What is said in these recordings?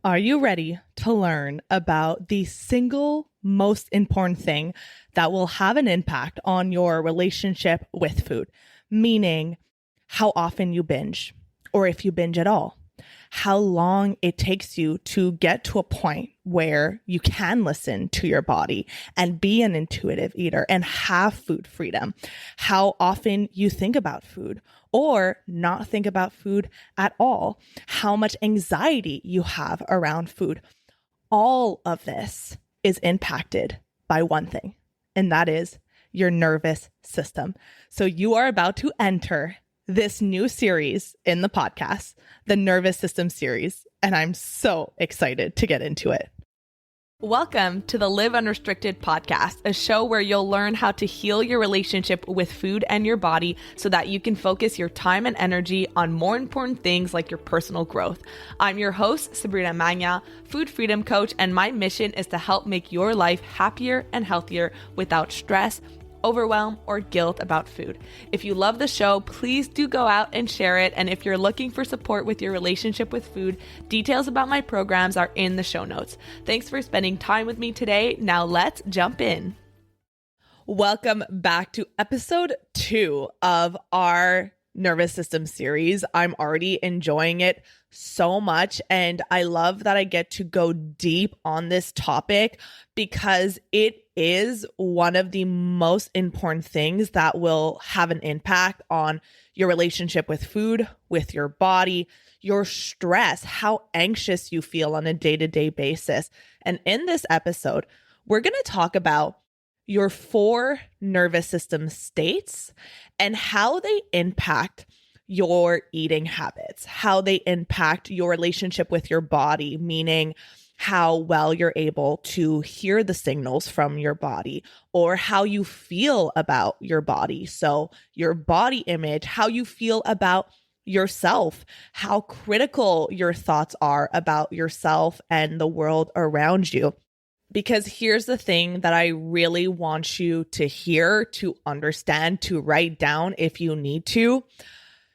Are you ready to learn about the single most important thing that will have an impact on your relationship with food? Meaning how often you binge, or if you binge at all, how long it takes you to get to a point where you can listen to your body and be an intuitive eater and have food freedom, how often you think about food or not think about food at all, how much anxiety you have around food. All of this is impacted by one thing, and that is your nervous system. So you are about to enter this new series in the podcast, the nervous system series, and I'm so excited to get into it. Welcome to the Live Unrestricted podcast, a show where you'll learn how to heal your relationship with food and your body so that you can focus your time and energy on more important things like your personal growth. I'm your host, Sabrina Magna, food freedom coach, and my mission is to help make your life happier and healthier without stress, overwhelm, or guilt about food. If you love the show, please do go out and share it. And if you're looking for support with your relationship with food, details about my programs are in the show notes. Thanks for spending time with me today. Now let's jump in. Welcome back to episode 2 of our nervous system series. I'm already enjoying it so much, and I love that I get to go deep on this topic because it is one of the most important things that will have an impact on your relationship with food, with your body, your stress, how anxious you feel on a day-to-day basis. And in this episode, we're going to talk about your 4 nervous system states and how they impact your eating habits, how they impact your relationship with your body, meaning how well you're able to hear the signals from your body or how you feel about your body. So your body image, how you feel about yourself, how critical your thoughts are about yourself and the world around you. Because here's the thing that I really want you to hear, to understand, to write down if you need to.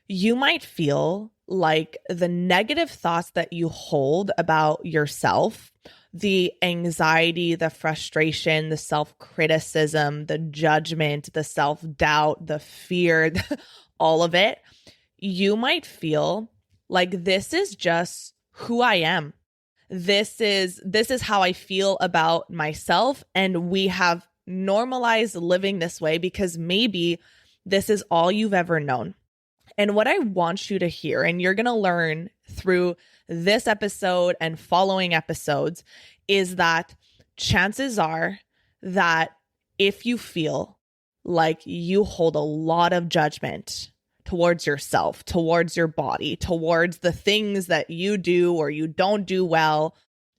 You might feel like the negative thoughts that you hold about yourself, the anxiety, the frustration, the self-criticism, the judgment, the self-doubt, the fear, all of it, you might feel like this is just who I am. This is how I feel about myself, and we have normalized living this way because maybe this is all you've ever known. And what I want you to hear, and you're going to learn through this episode and following episodes, is that chances are that if you feel like you hold a lot of judgment towards yourself, towards your body, towards the things that you do or you don't do well,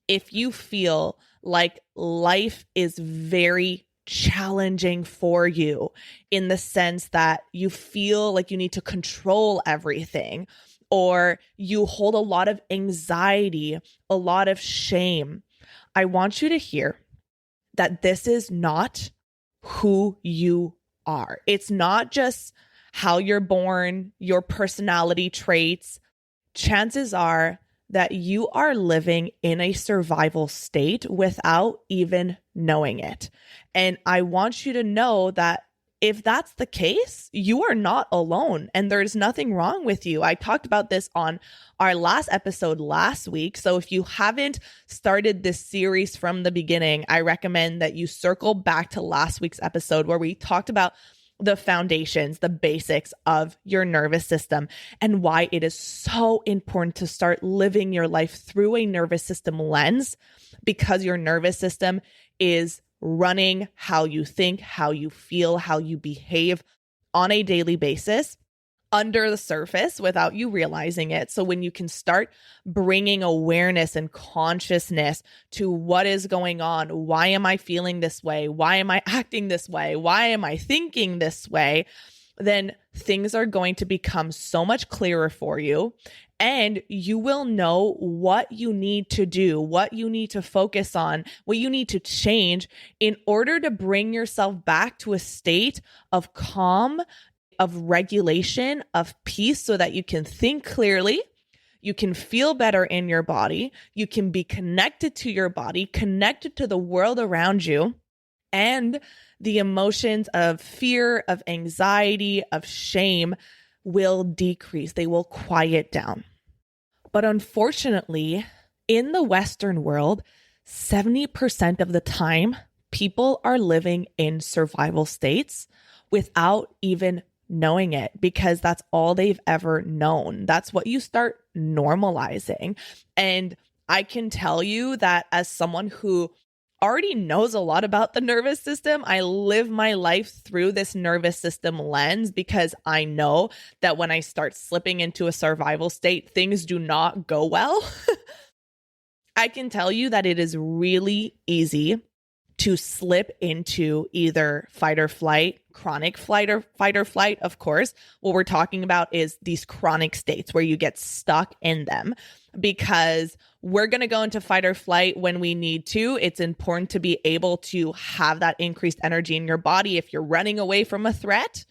if you feel like life is very challenging for you in the sense that you feel like you need to control everything, or you hold a lot of anxiety, a lot of shame, I want you to hear that this is not who you are. It's not just how you're born, your personality traits. Chances are that you are living in a survival state without even knowing it. And I want you to know that if that's the case, you are not alone and there's nothing wrong with you. I talked about this on our last episode last week. So if you haven't started this series from the beginning, I recommend that you circle back to last week's episode where we talked about the foundations, the basics of your nervous system, and why it is so important to start living your life through a nervous system lens, because your nervous system is running how you think, how you feel, how you behave on a daily basis under the surface without you realizing it. So when you can start bringing awareness and consciousness to what is going on, why am I feeling this way? Why am I acting this way? Why am I thinking this way? Then things are going to become so much clearer for you. And you will know what you need to do, what you need to focus on, what you need to change in order to bring yourself back to a state of calm, of regulation, of peace, so that you can think clearly, You can feel better in your body. You can be connected to your body, connected to the world around you. And the emotions of fear, of anxiety, of shame will decrease. They will quiet down. But unfortunately, in the Western world, 70% of the time, people are living in survival states without even knowing it, because that's all they've ever known. That's what you start normalizing. And I can tell you that as someone who already knows a lot about the nervous system, I live my life through this nervous system lens, because I know that when I start slipping into a survival state, things do not go well. I can tell you that it is really easy to slip into either fight or flight, chronic fight or flight. Of course, what we're talking about is these chronic states where you get stuck in them, because we're going to go into fight or flight when we need to. It's important to be able to have that increased energy in your body if you're running away from a threat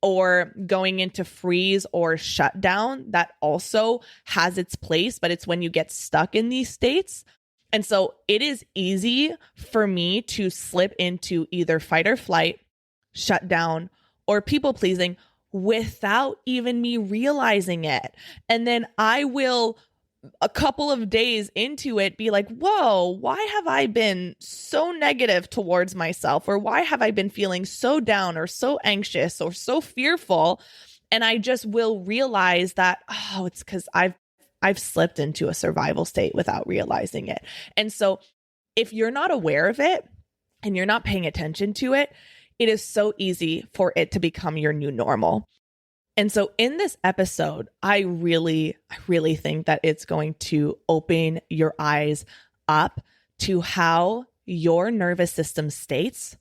or going into freeze or shutdown. That also has its place, but it's when you get stuck in these states. And so it is easy for me to slip into either fight or flight, shutdown, or people pleasing without even me realizing it. And then I will, a couple of days into it, be like, whoa, why have I been so negative towards myself? Or why have I been feeling so down or so anxious or so fearful? And I just will realize that, oh, it's because I've slipped into a survival state without realizing it. And so if you're not aware of it and you're not paying attention to it, it is so easy for it to become your new normal. And so in this episode, I really think that it's going to open your eyes up to how your nervous system states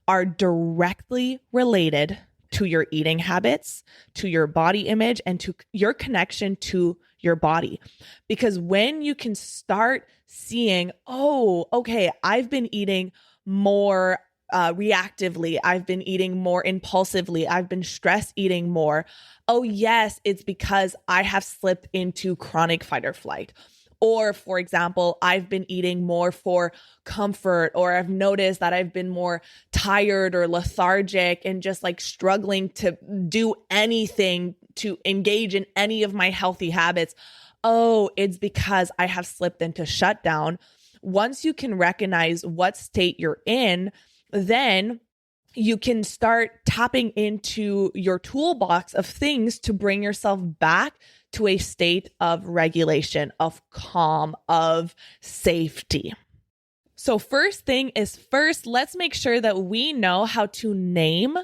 are directly related to your eating habits, to your body image, and to your connection to your body. Because when you can start seeing, oh, okay, I've been eating more reactively, I've been eating more impulsively, I've been stress eating more. Oh yes, it's because I have slipped into chronic fight or flight. Or for example, I've been eating more for comfort, or I've noticed that I've been more tired or lethargic and just like struggling to do anything to engage in any of my healthy habits. Oh, it's because I have slipped into shutdown. Once you can recognize what state you're in, then you can start tapping into your toolbox of things to bring yourself back to a state of regulation, of calm, of safety. So first thing is first, let's make sure that we know how to name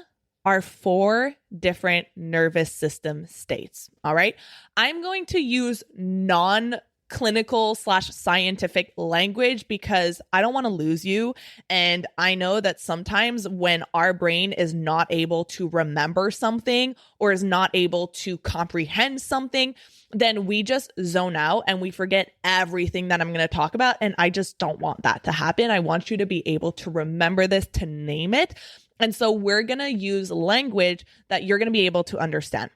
our 4 different nervous system states. All right. I'm going to use non-clinical / scientific language because I don't want to lose you. And I know that sometimes when our brain is not able to remember something or is not able to comprehend something, then we just zone out and we forget everything that I'm going to talk about. And I just don't want that to happen. I want you to be able to remember this, to name it. And so we're going to use language that you're going to be able to understand.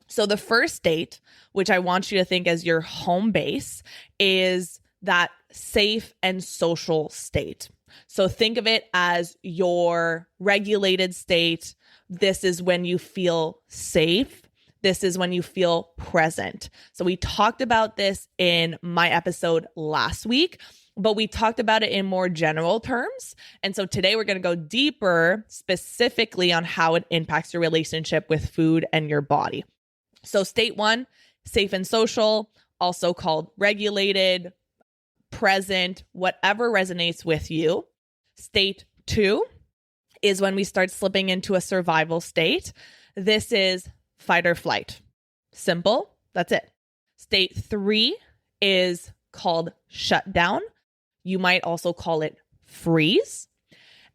So the first state, which I want you to think as your home base, is that safe and social state. So think of it as your regulated state. This is when you feel safe. This is when you feel present. So we talked about this in my episode last week, but we talked about it in more general terms. And so today we're going to go deeper specifically on how it impacts your relationship with food and your body. So state 1, safe and social, also called regulated, present, whatever resonates with you. State 2 is when we start slipping into a survival state. This is fight or flight. Simple. That's it. State 3 is called shutdown. You might also call it freeze.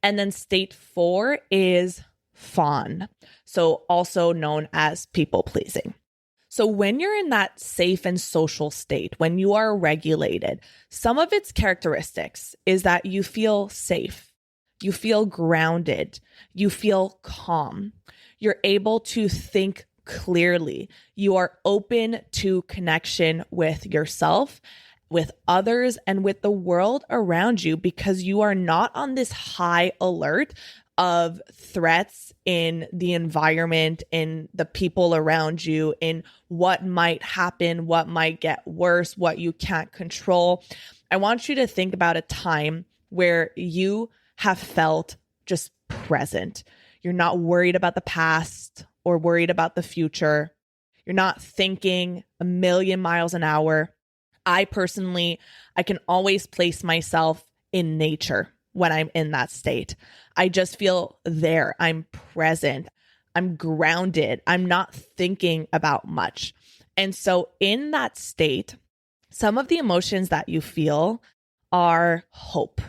And then state 4 is fawn. So also known as people pleasing. So when you're in that safe and social state, when you are regulated, some of its characteristics is that you feel safe, you feel grounded, you feel calm, you're able to think clearly. You are open to connection with yourself, with others, and with the world around you because you are not on this high alert of threats in the environment, in the people around you, in what might happen, what might get worse, what you can't control. I want you to think about a time where you have felt just present. You're not worried about the past or worried about the future. You're not thinking a million miles an hour. I can always place myself in nature when I'm in that state. I just feel there. I'm present. I'm grounded. I'm not thinking about much. And so in that state, some of the emotions that you feel are hope,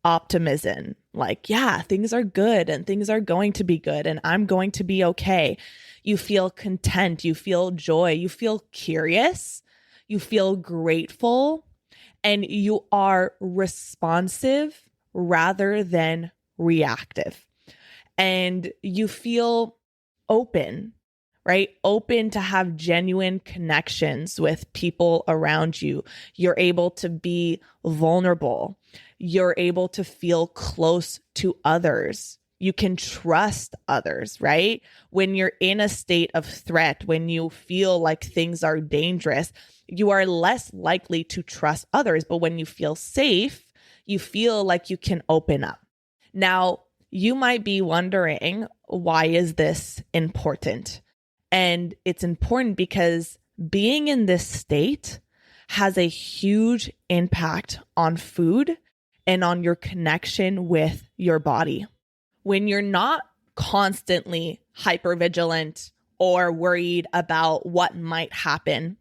optimism, like, yeah, things are good and things are going to be good and I'm going to be okay. You feel content. You feel joy. You feel curious. You feel grateful, and you are responsive rather than reactive. And you feel open, right? Open to have genuine connections with people around you. You're able to be vulnerable. You're able to feel close to others. You can trust others, right? When you're in a state of threat, when you feel like things are dangerous, you are less likely to trust others. But when you feel safe, you feel like you can open up. Now, you might be wondering, why is this important? And it's important because being in this state has a huge impact on food and on your connection with your body. When you're not constantly hypervigilant or worried about what might happen,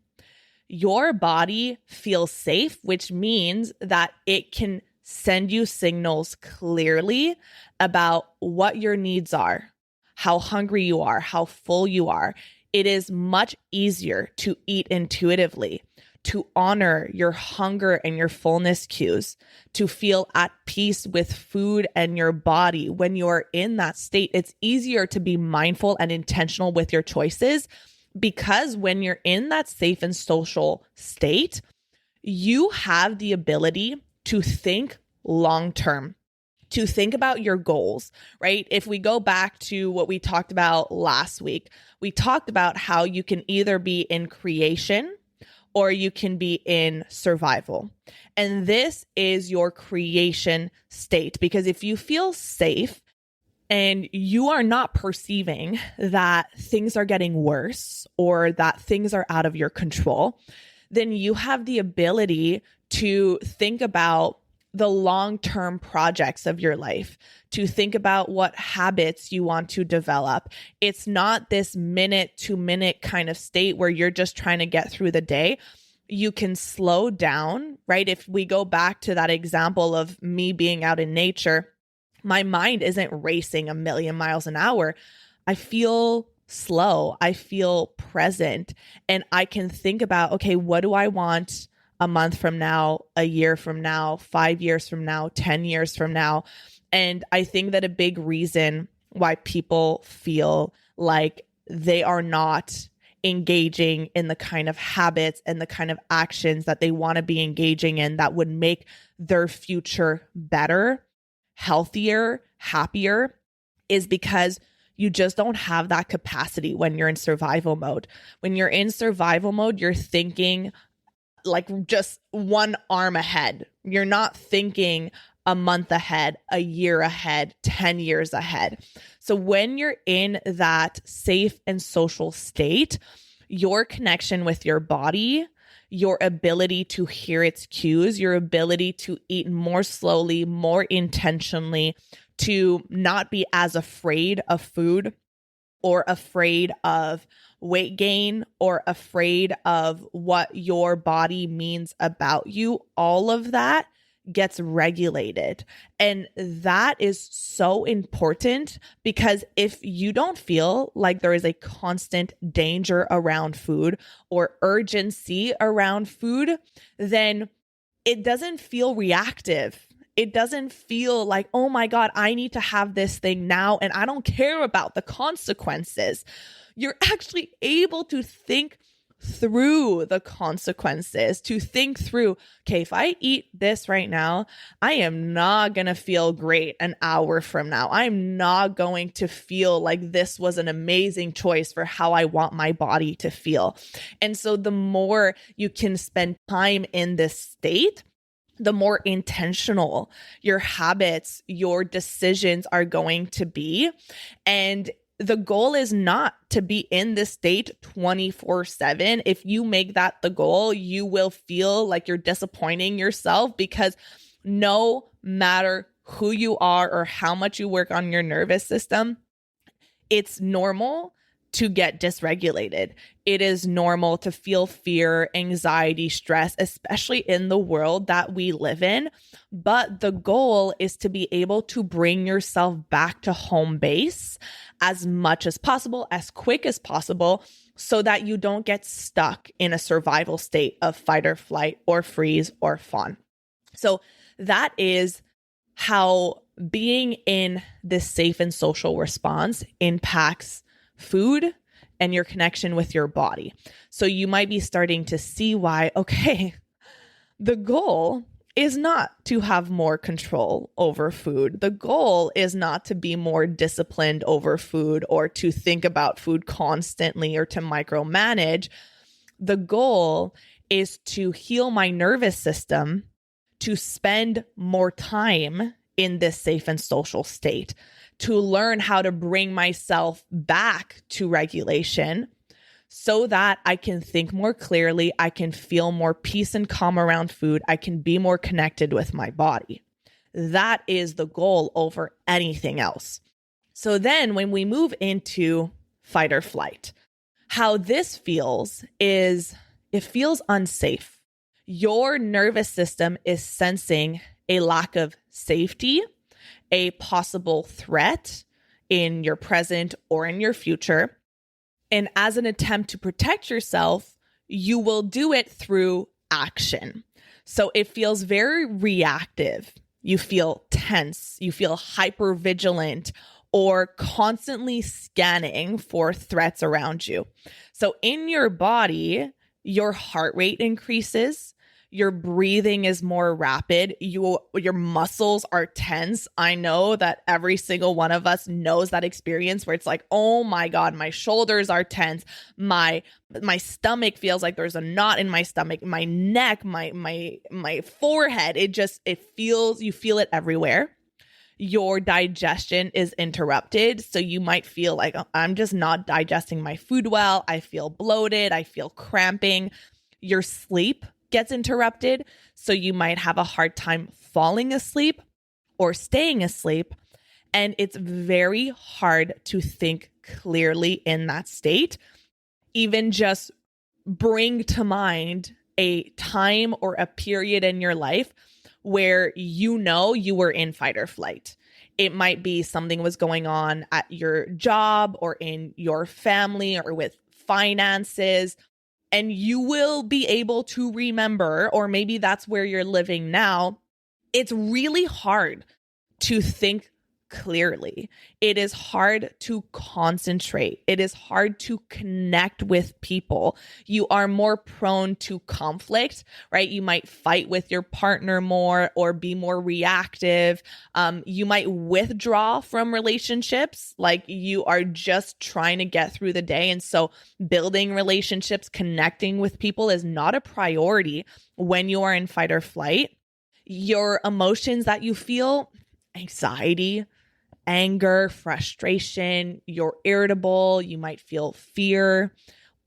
your body feels safe, which means that it can send you signals clearly about what your needs are, how hungry you are, how full you are. It is much easier to eat intuitively, to honor your hunger and your fullness cues, to feel at peace with food and your body. When you're in that state, it's easier to be mindful and intentional with your choices, because when you're in that safe and social state, you have the ability to think long-term, to think about your goals, right? If we go back to what we talked about last week, we talked about how you can either be in creation or you can be in survival. And this is your creation state, because if you feel safe and you are not perceiving that things are getting worse or that things are out of your control, then you have the ability to think about the long-term projects of your life, to think about what habits you want to develop. It's not this minute-to-minute kind of state where you're just trying to get through the day. You can slow down, right? If we go back to that example of me being out in nature, my mind isn't racing a million miles an hour. I feel slow. I feel present. And I can think about, okay, what do I want a month from now, a year from now, 5 years from now, 10 years from now? And I think that a big reason why people feel like they are not engaging in the kind of habits and the kind of actions that they want to be engaging in that would make their future better, healthier, happier, is because you just don't have that capacity when you're in survival mode. When you're in survival mode, you're thinking like just one arm ahead. You're not thinking a month ahead, a year ahead, 10 years ahead. So when you're in that safe and social state, your connection with your body, your ability to hear its cues, your ability to eat more slowly, more intentionally, to not be as afraid of food or afraid of weight gain or afraid of what your body means about you, all of that gets regulated. And that is so important, because if you don't feel like there is a constant danger around food or urgency around food, then it doesn't feel reactive. It doesn't feel like, oh my God, I need to have this thing now and I don't care about the consequences. You're actually able to think through the consequences, to think through, okay, if I eat this right now, I am not going to feel great an hour from now. I'm not going to feel like this was an amazing choice for how I want my body to feel. And so the more you can spend time in this state, the more intentional your habits, your decisions are going to be. And the goal is not to be in this state 24/7. If you make that the goal, you will feel like you're disappointing yourself, because no matter who you are or how much you work on your nervous system, it's normal to get dysregulated. It is normal to feel fear, anxiety, stress, especially in the world that we live in. But the goal is to be able to bring yourself back to home base as much as possible, as quick as possible, so that you don't get stuck in a survival state of fight or flight or freeze or fawn. So that is how being in this safe and social response impacts food and your connection with your body. So you might be starting to see why, okay, the goal is not to have more control over food. The goal is not to be more disciplined over food or to think about food constantly or to micromanage. The goal is to heal my nervous system, to spend more time in this safe and social state, to learn how to bring myself back to regulation so that I can think more clearly, I can feel more peace and calm around food, I can be more connected with my body. That is the goal over anything else. So then when we move into fight or flight, how this feels is it feels unsafe. Your nervous system is sensing a lack of safety, a possible threat in your present or in your future. And as an attempt to protect yourself, you will do it through action. So it feels very reactive. You feel tense, you feel hypervigilant, or constantly scanning for threats around you. So in your body, your heart rate increases. Your breathing is more rapid. Your muscles are tense. I know that every single one of us knows that experience where it's like, oh my God, my shoulders are tense. My stomach feels like there's a knot in my stomach, my neck, my forehead. You feel it everywhere. Your digestion is interrupted. So you might feel like, I'm just not digesting my food well. I feel bloated. I feel cramping. Your sleep gets interrupted. So you might have a hard time falling asleep or staying asleep. And it's very hard to think clearly in that state. Even just bring to mind a time or a period in your life where you know you were in fight or flight. It might be something was going on at your job or in your family or with finances. And you will be able to remember, or maybe that's where you're living now. It's really hard to think clearly. It is hard to concentrate. It is hard to connect with people. You are more prone to conflict, right? You might fight with your partner more or be more reactive. You might withdraw from relationships, like you are just trying to get through the day. And so building relationships, connecting with people is not a priority when you are in fight or flight. Your emotions that you feel, anxiety, anger, frustration, you're irritable, you might feel fear,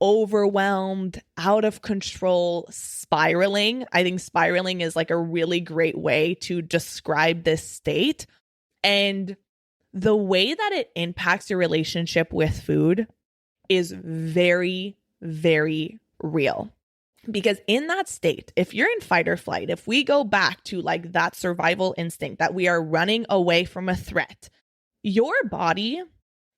overwhelmed, out of control, spiraling. I think spiraling is like a really great way to describe this state. And the way that it impacts your relationship with food is very, very real. Because in that state, if you're in fight or flight, if we go back to like that survival instinct that we are running away from a threat, your body,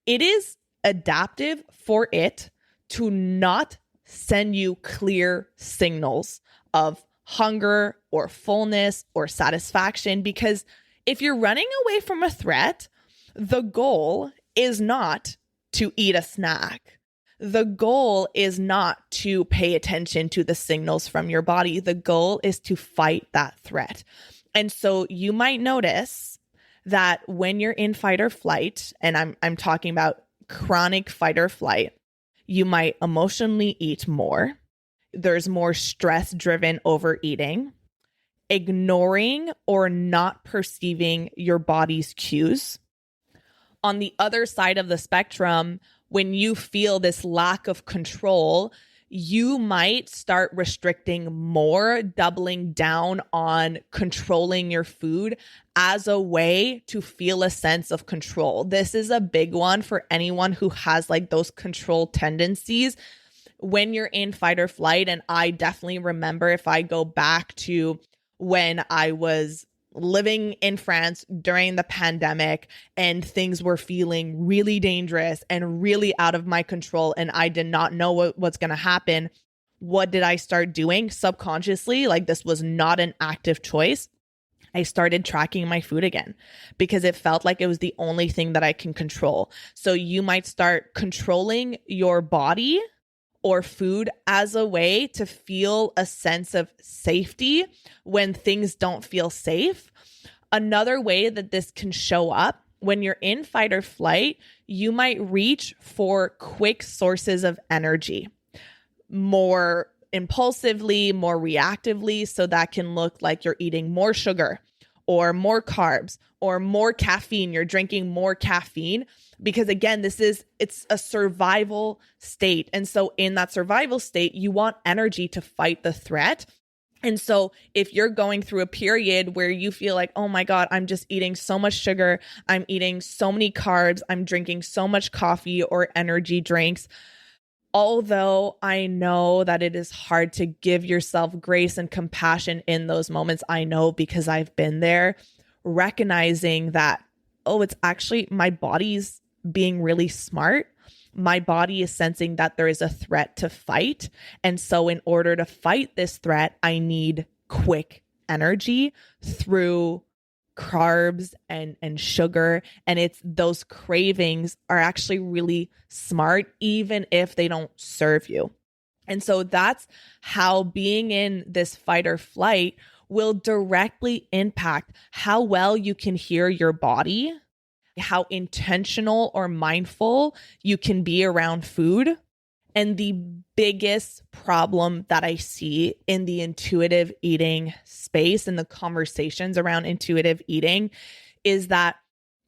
it is adaptive for it to not send you clear signals of hunger or fullness or satisfaction. Because if you're running away from a threat, the goal is not to eat a snack. The goal is not to pay attention to the signals from your body. The goal is to fight that threat. And so you might notice that when you're in fight or flight, and I'm talking about chronic fight or flight, you might emotionally eat more. There's more stress-driven overeating, ignoring or not perceiving your body's cues. On the other side of the spectrum, when you feel this lack of control, you might start restricting more, doubling down on controlling your food as a way to feel a sense of control. This is a big one for anyone who has like those control tendencies when you're in fight or flight. And I definitely remember, if I go back to when I was living in France during the pandemic and things were feeling really dangerous and really out of my control, and I did not know what's going to happen. What did I start doing subconsciously? Like, this was not an active choice. I started tracking my food again because it felt like it was the only thing that I can control. So you might start controlling your body or food as a way to feel a sense of safety when things don't feel safe. Another way that this can show up, when you're in fight or flight, you might reach for quick sources of energy, more impulsively, more reactively. So that can look like you're eating more sugar or more carbs or more caffeine. You're drinking more caffeine because, again, it's a survival state. And so in that survival state, you want energy to fight the threat. And so if you're going through a period where you feel like, oh my God, I'm just eating so much sugar, I'm eating so many carbs, I'm drinking so much coffee or energy drinks, although I know that it is hard to give yourself grace and compassion in those moments, I know because I've been there, recognizing that, oh, it's actually my body's being really smart. My body is sensing that there is a threat to fight. And so in order to fight this threat, I need quick energy through carbs and sugar. And it's those cravings are actually really smart, even if they don't serve you. And so that's how being in this fight or flight will directly impact how well you can hear your body, how intentional or mindful you can be around food. And the biggest problem that I see in the intuitive eating space and the conversations around intuitive eating is that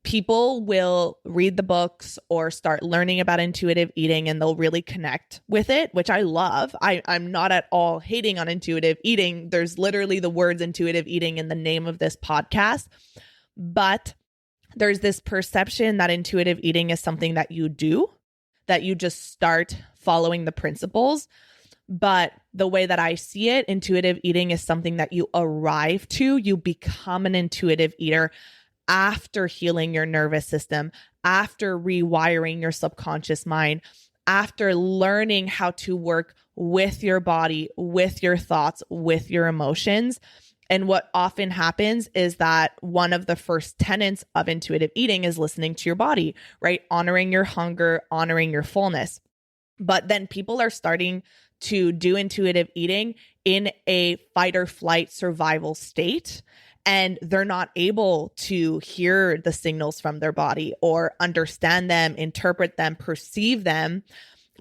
people will read the books or start learning about intuitive eating and they'll really connect with it, which I love. I'm not at all hating on intuitive eating. There's literally the words intuitive eating in the name of this podcast. But there's this perception that intuitive eating is something that you do, that you just start following the principles. But the way that I see it, intuitive eating is something that you arrive to. You become an intuitive eater after healing your nervous system, after rewiring your subconscious mind, after learning how to work with your body, with your thoughts, with your emotions. And what often happens is that one of the first tenets of intuitive eating is listening to your body, right? Honoring your hunger, honoring your fullness. But then people are starting to do intuitive eating in a fight or flight survival state, and they're not able to hear the signals from their body or understand them, interpret them, perceive them.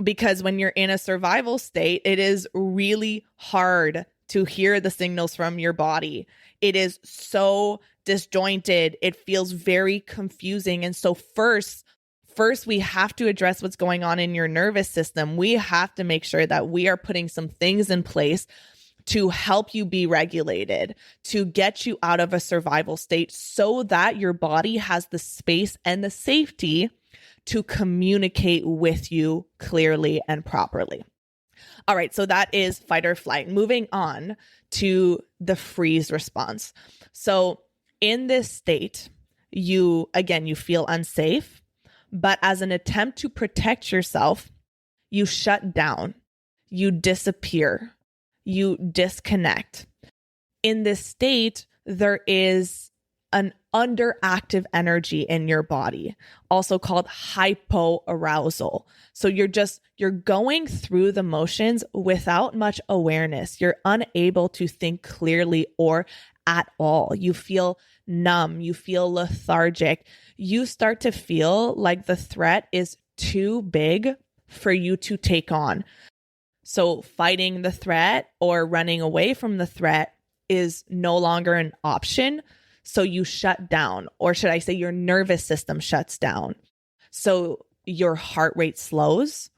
Because when you're in a survival state, it is really hard to hear the signals from your body. It is so disjointed. It feels very confusing. And so first, we have to address what's going on in your nervous system. We have to make sure that we are putting some things in place to help you be regulated, to get you out of a survival state so that your body has the space and the safety to communicate with you clearly and properly. All right, so that is fight or flight. Moving on to the freeze response. So in this state, you feel unsafe, but as an attempt to protect yourself, you shut down, you disappear, you disconnect. in this state, there is an underactive energy in your body, also called hypoarousal. So you're going through the motions without much awareness. You're unable to think clearly or at all. You feel numb, you feel lethargic. You start to feel like the threat is too big for you to take on. So fighting the threat or running away from the threat is no longer an option. So you shut down, or should I say your nervous system shuts down. So your heart rate slows,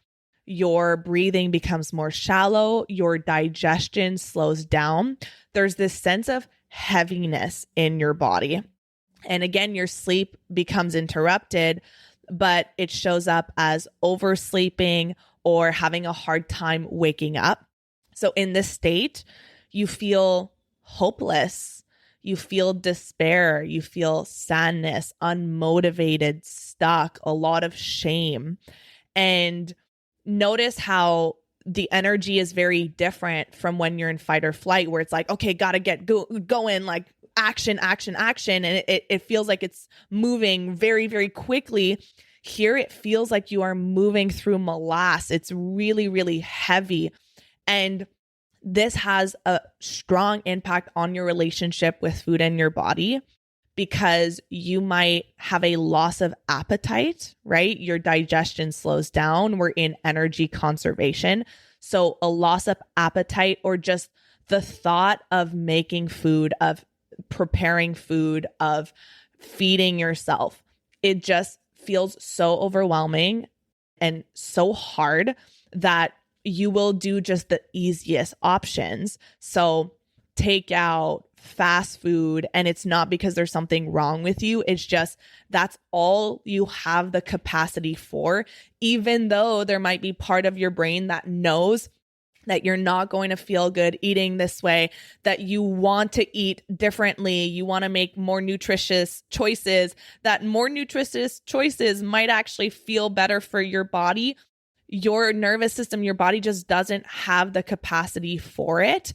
your breathing becomes more shallow, your digestion slows down. There's this sense of heaviness in your body. And again, your sleep becomes interrupted, but it shows up as oversleeping or having a hard time waking up. So in this state, you feel hopeless, you feel despair, you feel sadness, unmotivated, stuck, a lot of shame. And notice how the energy is very different from when you're in fight or flight, where it's like, okay, gotta get going, like action, action, action. And it feels like it's moving very, very quickly. Here, it feels like you are moving through molasses. It's really, really heavy. And this has a strong impact on your relationship with food and your body, because you might have a loss of appetite, right? Your digestion slows down. We're in energy conservation. So a loss of appetite, or just the thought of making food, of preparing food, of feeding yourself, it just feels so overwhelming and so hard that you will do just the easiest options. So takeout, fast food, and it's not because there's something wrong with you. It's just that's all you have the capacity for, even though there might be part of your brain that knows that you're not going to feel good eating this way, that you want to eat differently, you want to make more nutritious choices, that more nutritious choices might actually feel better for your body. Your nervous system, your body just doesn't have the capacity for it.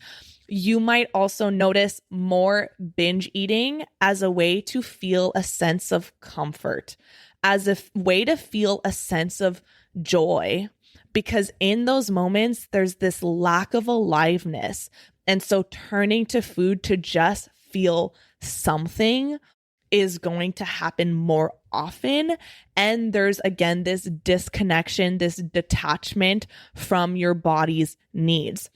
You might also notice more binge eating as a way to feel a sense of comfort, as a way to feel a sense of joy. Because in those moments, there's this lack of aliveness. And so turning to food to just feel something is going to happen more often. And there's, again, this disconnection, this detachment from your body's needs.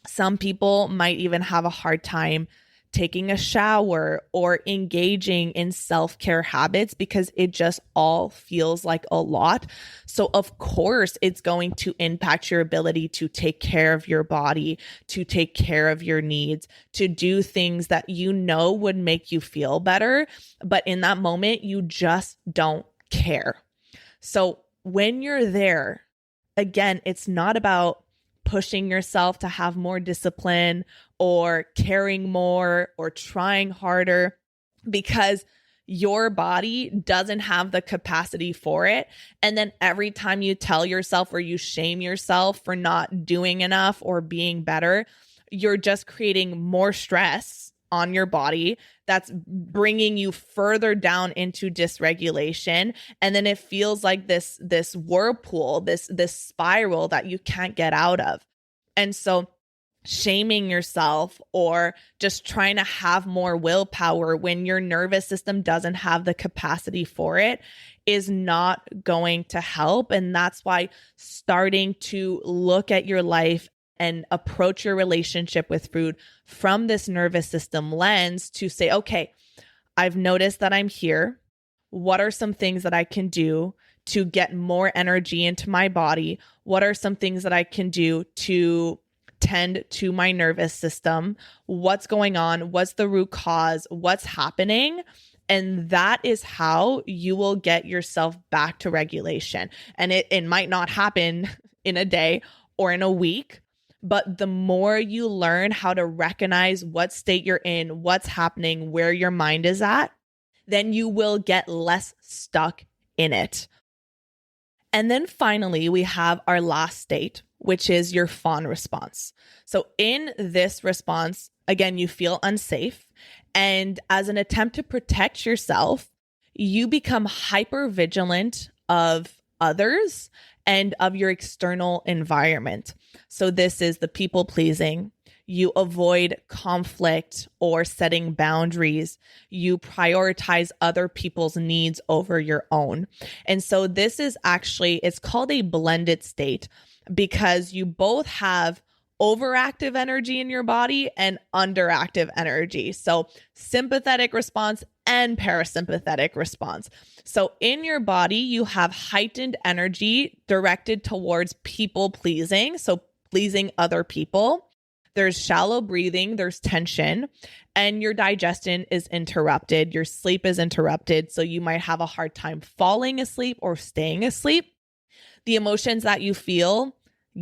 Some people might even have a hard time taking a shower or engaging in self-care habits because it just all feels like a lot. So of course, it's going to impact your ability to take care of your body, to take care of your needs, to do things that you know would make you feel better. But in that moment, you just don't care. So when you're there, again, it's not about pushing yourself to have more discipline or caring more or trying harder, because your body doesn't have the capacity for it. And then every time you tell yourself or you shame yourself for not doing enough or being better, you're just creating more stress on your body that's bringing you further down into dysregulation. And then it feels like this whirlpool, this spiral that you can't get out of. And so shaming yourself or just trying to have more willpower when your nervous system doesn't have the capacity for it is not going to help. And that's why starting to look at your life and approach your relationship with food from this nervous system lens to say, okay, I've noticed that I'm here. What are some things that I can do to get more energy into my body? What are some things that I can do to tend to my nervous system? What's going on? What's the root cause? What's happening? And that is how you will get yourself back to regulation. And it might not happen in a day or in a week, but the more you learn how to recognize what state you're in, what's happening, where your mind is at, then you will get less stuck in it. And then finally, we have our last state, which is your fawn response. So in this response, Again, you feel unsafe. And as an attempt to protect yourself, you become hyper vigilant of others and of your external environment. So this is the people pleasing. You avoid conflict or setting boundaries. You prioritize other people's needs over your own. And so this is actually, it's called a blended state because you both have overactive energy in your body and underactive energy. So sympathetic response and parasympathetic response. So in your body, you have heightened energy directed towards people pleasing. So pleasing other people. There's shallow breathing, there's tension, and your digestion is interrupted. Your sleep is interrupted. So you might have a hard time falling asleep or staying asleep. The emotions that you feel,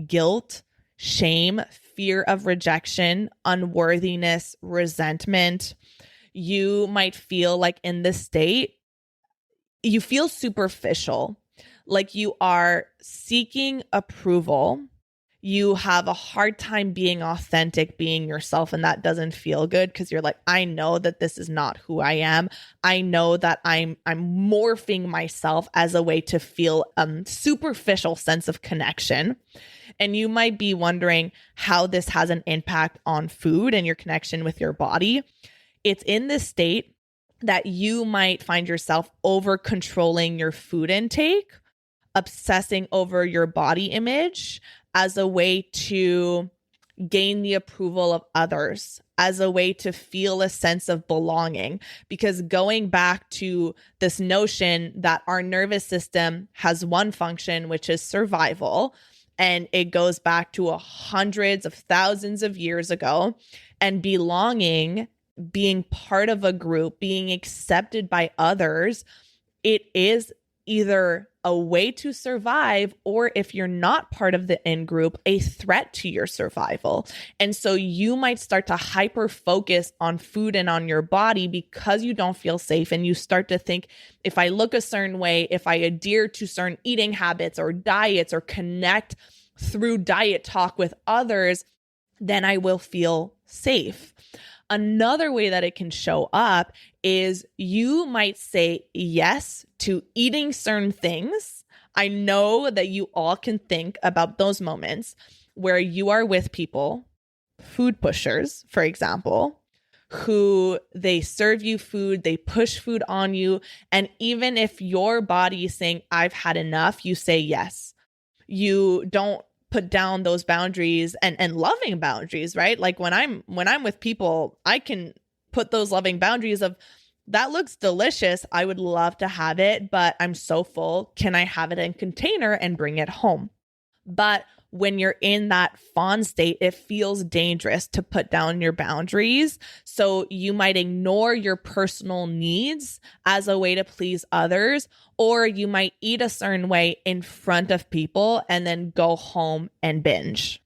guilt, shame, fear of rejection, unworthiness, resentment. You might feel like in this state, you feel superficial, like you are seeking approval. You have a hard time being authentic, being yourself, and that doesn't feel good because you're like, I know that this is not who I am. I know that I'm morphing myself as a way to feel superficial sense of connection. And you might be wondering how this has an impact on food and your connection with your body. It's in this state that you might find yourself over controlling your food intake, obsessing over your body image as a way to gain the approval of others, as a way to feel a sense of belonging. Because going back to this notion that our nervous system has one function, which is survival, and it goes back to hundreds of thousands of years ago, and belonging, being part of a group, being accepted by others, it is either a way to survive, or if you're not part of the in group, a threat to your survival. And so you might start to hyper focus on food and on your body because you don't feel safe. And you start to think, if I look a certain way, if I adhere to certain eating habits or diets or connect through diet talk with others, then I will feel safe. Another way that it can show up is you might say yes to eating certain things. I know that you all can think about those moments where you are with people, food pushers, for example, who they serve you food, they push food on you. And even if your body is saying, I've had enough, you say yes. You don't put down those boundaries and loving boundaries, right? Like when I'm with people, I can put those loving boundaries of, that looks delicious. I would love to have it, but I'm so full. Can I have it in container and bring it home? But when you're in that fawn state, it feels dangerous to put down your boundaries. So you might ignore your personal needs as a way to please others, or you might eat a certain way in front of people and then go home and binge.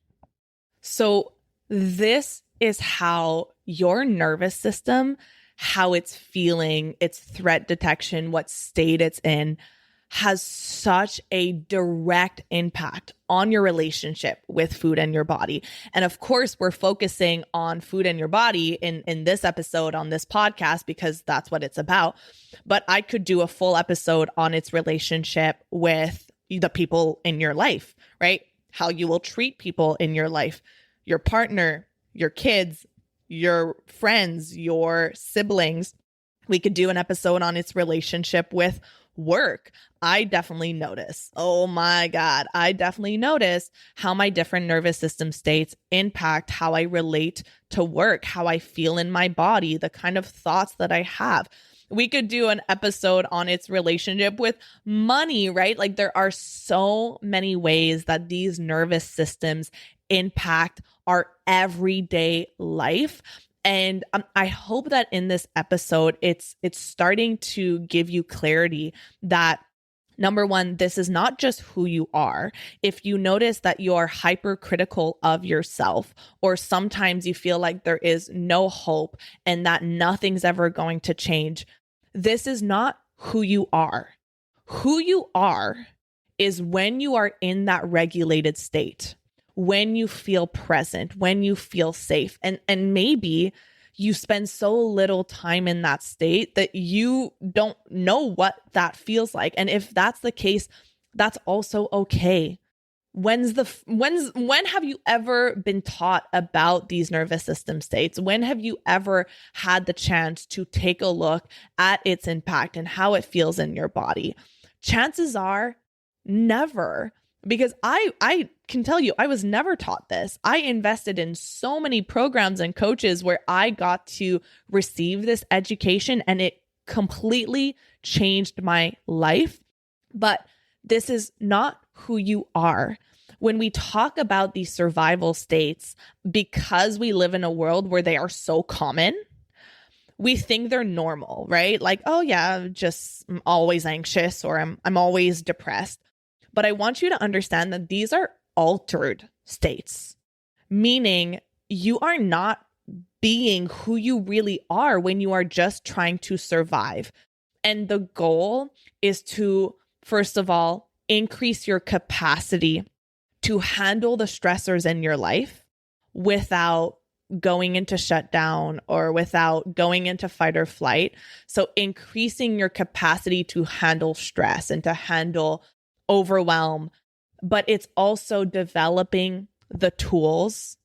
So this is how your nervous system, how it's feeling, its threat detection, what state it's in, has such a direct impact on your relationship with food and your body. And of course, we're focusing on food and your body in this episode on this podcast because that's what it's about. But I could do a full episode on its relationship with the people in your life, right? How you will treat people in your life, your partner, your kids, your friends, your siblings. We could do an episode on its relationship with work. I definitely notice, oh my God, I definitely notice how my different nervous system states impact how I relate to work, how I feel in my body, the kind of thoughts that I have. We could do an episode on its relationship with money, right? Like there are so many ways that these nervous systems impact our everyday life. And I hope that in this episode, it's starting to give you clarity that, number one, this is not just who you are. If you notice that you are hypercritical of yourself, or sometimes you feel like there is no hope and that nothing's ever going to change, this is not who you are. Who you are is when you are in that regulated state, when you feel present, when you feel safe. And maybe you spend so little time in that state that you don't know what that feels like. And if that's the case, that's also okay. When have you ever been taught about these nervous system states? When have you ever had the chance to take a look at its impact and how it feels in your body? Chances are never, because I can tell you, I was never taught this. I invested in so many programs and coaches where I got to receive this education, and it completely changed my life. But this is not who you are. When we talk about these survival states, because we live in a world where they are so common, we think they're normal, right? Like, oh yeah, I'm always anxious, or I'm always depressed. But I want you to understand that these are altered states, meaning you are not being who you really are when you are just trying to survive. And the goal is to, first of all, increase your capacity to handle the stressors in your life without going into shutdown or without going into fight or flight. So increasing your capacity to handle stress and to handle overwhelm, but it's also developing the tools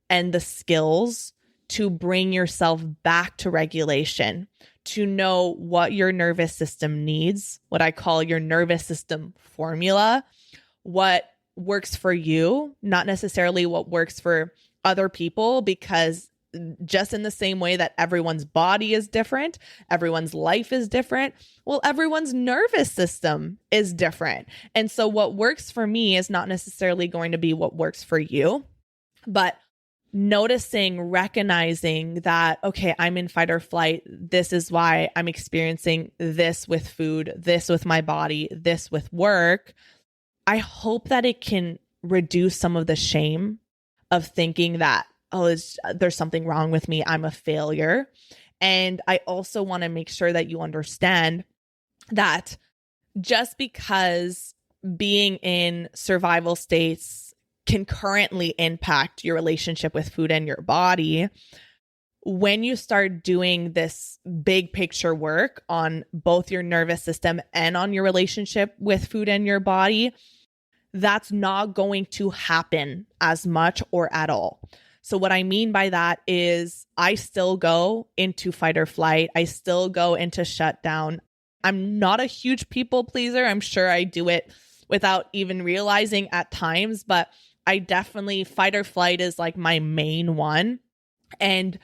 and the skills to bring yourself back to regulation, to know what your nervous system needs, what I call your nervous system formula, what works for you, not necessarily what works for other people, because just in the same way that everyone's body is different, everyone's life is different, well, everyone's nervous system is different. And so what works for me is not necessarily going to be what works for you. But noticing, recognizing that, okay, I'm in fight or flight. This is why I'm experiencing this with food, this with my body, this with work. I hope that it can reduce some of the shame of thinking that, oh, there's something wrong with me, I'm a failure. And I also want to make sure that you understand that just because being in survival states can currently impact your relationship with food and your body, when you start doing this big picture work on both your nervous system and on your relationship with food and your body, that's not going to happen as much or at all. So what I mean by that is I still go into fight or flight. I still go into shutdown. I'm not a huge people pleaser. I'm sure I do it without even realizing at times, but I definitely, fight or flight is like my main one. And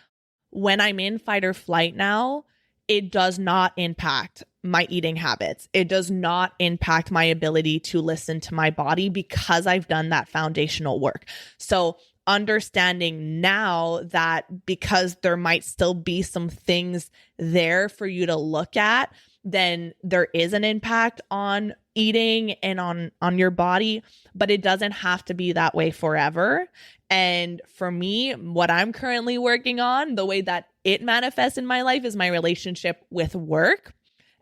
when I'm in fight or flight now, it does not impact my eating habits. It does not impact my ability to listen to my body because I've done that foundational work. So understanding now that because there might still be some things there for you to look at, then there is an impact on eating and on your body, but it doesn't have to be that way forever. And for me, what I'm currently working on, the way that it manifests in my life is my relationship with work.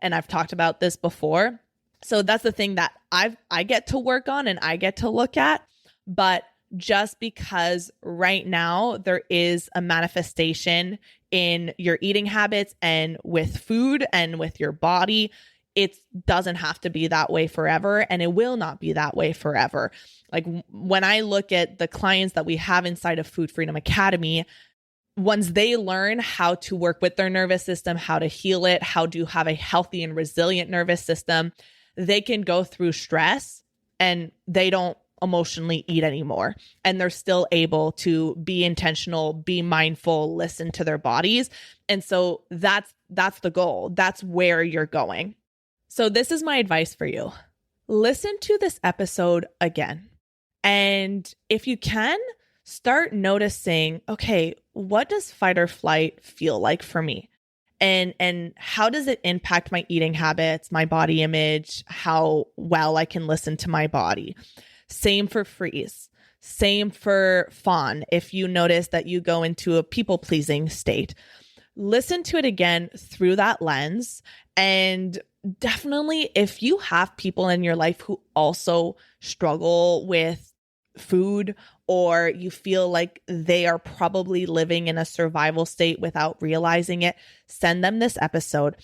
And I've talked about this before. So that's the thing that I get to work on and I get to look at. But just because right now there is a manifestation in your eating habits and with food and with your body, it doesn't have to be that way forever, and it will not be that way forever. Like when I look at the clients that we have inside of Food Freedom Academy, once they learn how to work with their nervous system, how to heal it, how to have a healthy and resilient nervous system, they can go through stress and they don't emotionally eat anymore. And they're still able to be intentional, be mindful, listen to their bodies. And so that's the goal. That's where you're going. So this is my advice for you. Listen to this episode again. And if you can, start noticing, okay, what does fight or flight feel like for me? And how does it impact my eating habits, my body image, how well I can listen to my body? Same for freeze. Same for fawn. If you notice that you go into a people-pleasing state, listen to it again through that lens. And definitely, if you have people in your life who also struggle with food, or you feel like they are probably living in a survival state without realizing it, send them this episode.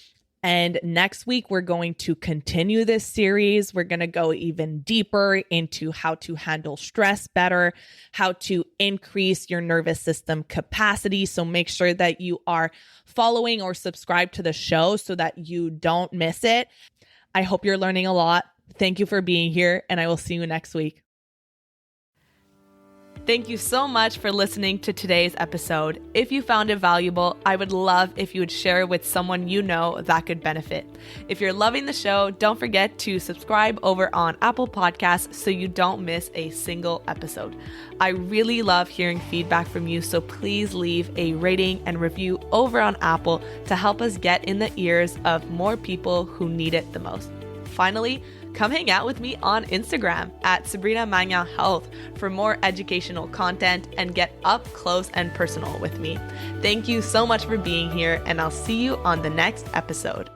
And next week, we're going to continue this series. We're going to go even deeper into how to handle stress better, how to increase your nervous system capacity. So make sure that you are following or subscribe to the show so that you don't miss it. I hope you're learning a lot. Thank you for being here, and I will see you next week. Thank you so much for listening to today's episode. If you found it valuable, I would love if you would share it with someone you know that could benefit. If you're loving the show, don't forget to subscribe over on Apple Podcasts so you don't miss a single episode. I really love hearing feedback from you, so please leave a rating and review over on Apple to help us get in the ears of more people who need it the most. Finally, come hang out with me on Instagram at Sabrina Magna Health for more educational content and get up close and personal with me. Thank you so much for being here, and I'll see you on the next episode.